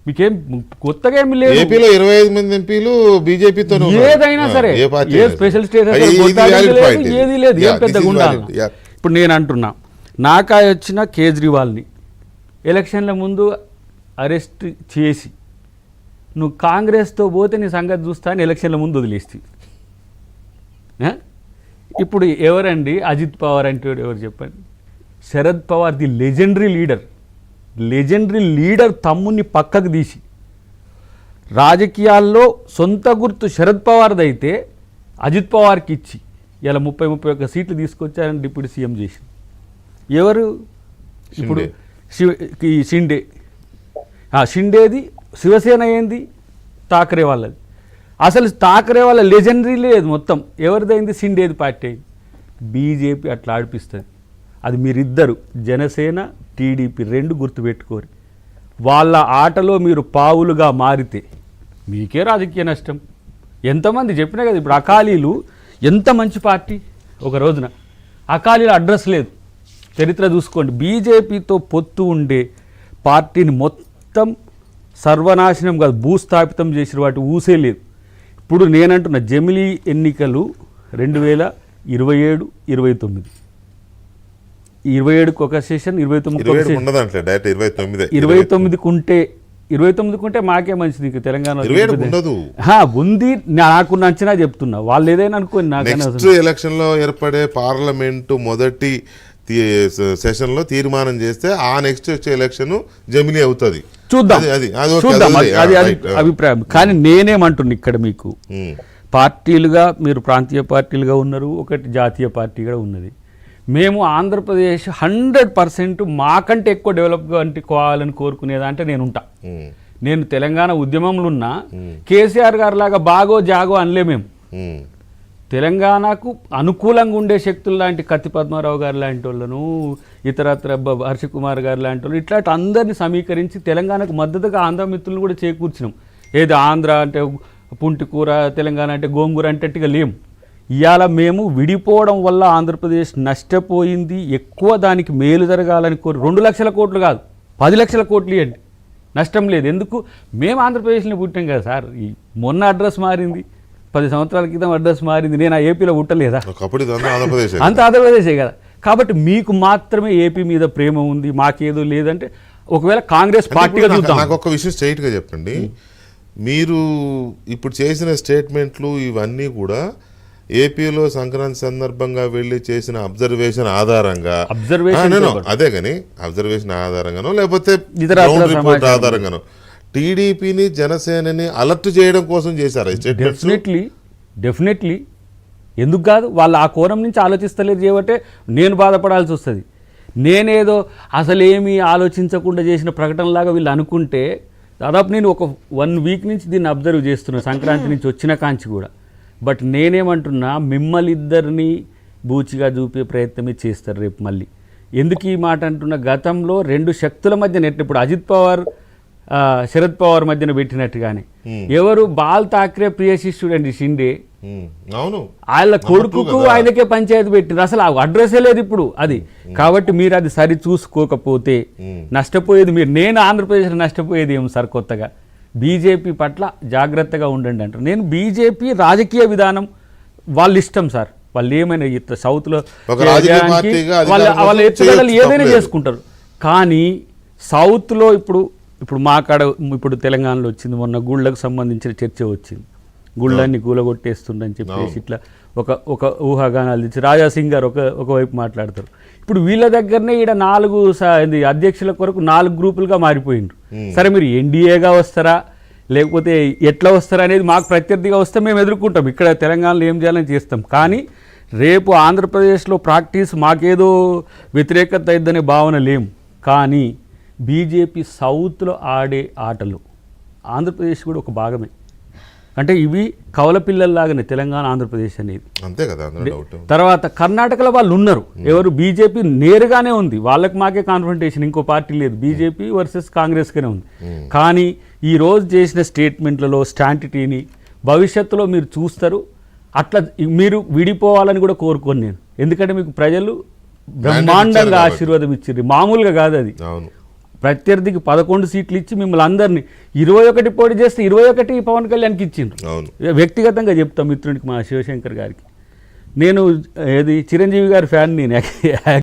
మీకేం కొత్తగా ఏమి లేదు. ఏపీలో 25 మంది ఎంపీలు బీజేపీతో ఏదైనా సరే ఏ స్పెషల్ స్టేటస్ ఏది లేదు, ఏం పెద్దగా ఉండాలి. ఇప్పుడు నేను అంటున్నా, నాకాయ వచ్చిన కేజ్రీవాల్ని ఎలక్షన్ల ముందు అరెస్ట్ చేసి నువ్వు కాంగ్రెస్తో పోతే నీ సంగతి చూస్తా అని ఎలక్షన్ల ముందు వదిలేస్తే, ఇప్పుడు ఎవరండి అజిత్ పవార్ అంటే ఎవరు చెప్పండి? Sharad Pawar the legendary leader తమ్ముని పక్కకు తీసి రాజకీయాల్లో సొంత గుర్తు శరద్ పవార్ది అయితే అజిత్ పవార్కి ఇచ్చి ఇలా 30-31 సీట్లు తీసుకొచ్చారని డిప్యూటీ సీఎం చేసి ఎవరు? ఇప్పుడు షిండేది శివసేన ఏంది? ఠాకరే వాళ్ళది. అసలు ఠాకరే వాళ్ళ లెజెండరీ లేదు మొత్తం. ఎవరిదైంది? షిండేది పార్టీ అయింది. బీజేపీ అట్లా ఆడిపిస్తుంది. అది మీరిద్దరు జనసేన టీడీపీ రెండు గుర్తుపెట్టుకోరు. వాళ్ళ ఆటలో మీరు పావులుగా మారితే మీకే రాజకీయ నష్టం. ఎంతమంది చెప్పినా కదా, ఇప్పుడు అకాలీలు ఎంత మంచి పార్టీ, ఒక రోజున అకాలీల అడ్రస్ లేదు. చరిత్ర చూసుకోండి. బీజేపీతో పొత్తు ఉండే పార్టీని మొత్తం సర్వనాశనం కాదు భూస్థాపితం చేసిన వాటి ఊసే లేదు. ఇప్పుడు నేనంటున్న జమిలీ ఎన్నికలు 2027, 29, 27కు ఒక సెషన్, 29కు ఉంటే మాకే మంచిది. తెలంగాణ ఉంది, నాకు నచ్చినా చెప్తున్నా. వాళ్ళు ఏదైనా అనుకోని నెక్స్ట్ ఎలక్షన్ లో ఏర్పడే పార్లమెంటు మొదటి సెషన్ లో తీర్మానం చేస్తే ఆ నెక్స్ట్ వచ్చే ఎలక్షన్ జమిలీ అవుతుంది. చూద్దాం, అది అభిప్రాయం. కానీ నేనేమంటున్నా, ఇక్కడ మీకు పార్టీలుగా మీరు ప్రాంతీయ పార్టీలుగా ఉన్నారు, ఒకటి జాతీయ పార్టీగా ఉన్నది. మేము ఆంధ్రప్రదేశ్ 100% మాకంటే ఎక్కువ డెవలప్ కావాలని కోరుకునేదంటే నేను ఉంటా. నేను తెలంగాణ ఉద్యమంలో ఉన్నా, కేసీఆర్ గారు లాగా బాగో జాగో అనలే. మేము తెలంగాణకు అనుకూలంగా ఉండే శక్తులు లాంటి కత్తి పద్మారావు గారు లాంటి వాళ్ళను, ఇతరత్ర హర్షకుమార్ గారు లాంటి వాళ్ళు, ఇట్లాంటి అందరినీ సమీకరించి తెలంగాణకు మద్దతుగా ఆంధ్ర మిత్రులను కూడా చేకూర్చినాం. ఏదో ఆంధ్ర అంటే పుంటికూర, తెలంగాణ అంటే గోంగూర అంటట్టుగా లేము. ఇవాళ మేము విడిపోవడం వల్ల ఆంధ్రప్రదేశ్ నష్టపోయింది. ఎక్కువ దానికి మేలు జరగాలని కోరి 2 లక్షల కోట్లు కాదు 10 లక్షల కోట్లు ఇవ్వండి, నష్టం లేదు. ఎందుకు? మేము ఆంధ్రప్రదేశ్లో పుట్టాం కదా సార్. మొన్న అడ్రస్ మారింది, 10 సంవత్సరాల క్రితం అడ్రస్ మారింది. నేను ఆ ఏపీలో పుట్టలేదా? అంత ఆంధ్రప్రదేశే కదా. కాబట్టి మీకు మాత్రమే ఏపీ మీద ప్రేమ ఉంది, మాకేదో లేదంటే ఒకవేళ కాంగ్రెస్ పార్టీగా చూద్దాం. నాకు ఒక విషయం స్ట్రైట్గా చెప్పండి. మీరు ఇప్పుడు చేసిన స్టేట్మెంట్లు ఇవన్నీ కూడా ఏపీలో సంక్రాంతి సందర్భంగా వెళ్ళి చేసిన అబ్జర్వేషన్ ఆధారంగా, అదే కానీ అబ్జర్వేషన్ ఆధారంగానో లేకపోతే రిపోర్ట్ ఆధారంగానో టీడీపీని జనసేనని అలర్ట్ చేయడం కోసం చేశారు. డెఫినెట్లీ ఎందుకు కాదు? వాళ్ళు ఆ కోణం నుంచి ఆలోచిస్తలేదు చేయబట్టే నేను బాధపడాల్సి వస్తుంది. నేనేదో అసలేమీ ఆలోచించకుండా చేసిన ప్రకటనలాగా వీళ్ళు అనుకుంటే, దాదాపు నేను ఒక 1 వీక్ నుంచి దీన్ని అబ్జర్వ్ చేస్తున్నాను, సంక్రాంతి నుంచి వచ్చిన కాంచి కూడా. బట్ నేనేమంటున్నా, మిమ్మల్ని ఇద్దరిని బూచిగా చూపే ప్రయత్నమే చేస్తారు రేపు మళ్ళీ. ఎందుకు ఈ మాట అంటున్నా? గతంలో 2 శక్తుల మధ్య నెట్, ఇప్పుడు అజిత్ పవార్ శరద్ పవార్ మధ్యన పెట్టినట్టుగానే ఎవరు బాల్ ఠాక్రే ప్రియ శిష్యుడు అండి షిండే, వాళ్ళ కొడుకుకు ఆయనకే పంచాయతీ పెట్టింది. అసలు ఆ అడ్రస్సే లేదు ఇప్పుడు అది. కాబట్టి మీరు అది సరి చూసుకోకపోతే నష్టపోయేది మీరు. నేను ఆంధ్రప్రదేశ్లో నష్టపోయేది ఏం సార్? కొత్తగా బీజేపీ పట్ల జాగ్రత్తగా ఉండండి అంటారు. నేను బీజేపీ రాజకీయ విధానం వాళ్ళ ఇష్టం సార్. వాళ్ళు ఏమైనా సౌత్లో వాళ్ళ ఎత్తుగడలు ఏదైనా చేసుకుంటారు. కానీ సౌత్లో ఇప్పుడు మా కాడ ఇప్పుడు తెలంగాణలో వచ్చింది, మొన్న గుళ్ళకు సంబంధించిన చర్చ వచ్చింది. గుళ్ళన్ని కూలగొట్టేస్తుండని చెప్పేసి ఇట్లా ఒక ఊహాగానాలు తెచ్చి రాజాసింగ్ గారు ఒకవైపు మాట్లాడతారు. ఇప్పుడు వీళ్ళ దగ్గరనే ఈడ 4 అధ్యక్షుల కొరకు 4 గ్రూపులుగా మారిపోయిండ్రు. సరే మీరు ఎన్డీఏగా వస్తారా లేకపోతే ఎట్లా వస్తారా అనేది మాకు ప్రత్యర్థిగా వస్తే మేము ఎదుర్కొంటాం. ఇక్కడ తెలంగాణలో ఏం చేయాలని చేస్తాం. కానీ రేపు ఆంధ్రప్రదేశ్లో ప్రాక్టీస్ మాకేదో వ్యతిరేకత అయిద్దనే భావన లేము. కానీ బీజేపీ సౌత్లో ఆడే ఆటలు ఆంధ్రప్రదేశ్ కూడా ఒక భాగమే. అంటే ఇవి కవల పిల్లల్లాగానే తెలంగాణ ఆంధ్రప్రదేశ్ అనేది. అంతే కదా. తర్వాత కర్ణాటకలో వాళ్ళు ఉన్నారు. ఎవరు? బీజేపీ నేరుగానే ఉంది, వాళ్ళకి మాకే కాన్ఫ్రంటేషన్, ఇంకో పార్టీ లేదు. బీజేపీ వర్సెస్ కాంగ్రెస్గానే ఉంది. కానీ ఈరోజు చేసిన స్టేట్మెంట్లలో స్టాంటిటీని భవిష్యత్తులో మీరు చూస్తారు. అట్లా మీరు విడిపోవాలని కూడా కోరుకోను నేను. ఎందుకంటే మీకు ప్రజలు బ్రహ్మాండంగా ఆశీర్వాదం ఇచ్చారు, మామూలుగా కాదు అది. ప్రత్యర్థికి 11 సీట్లు ఇచ్చి మిమ్మల్ని అందరినీ 21 పోటీ చేస్తే 21 పవన్ కళ్యాణ్కి ఇచ్చిండ్రు. అవును. వ్యక్తిగతంగా చెప్తాం మిత్రునికి మా శివశంకర్ గారికి. నేను ఏది చిరంజీవి గారి ఫ్యాన్ నేను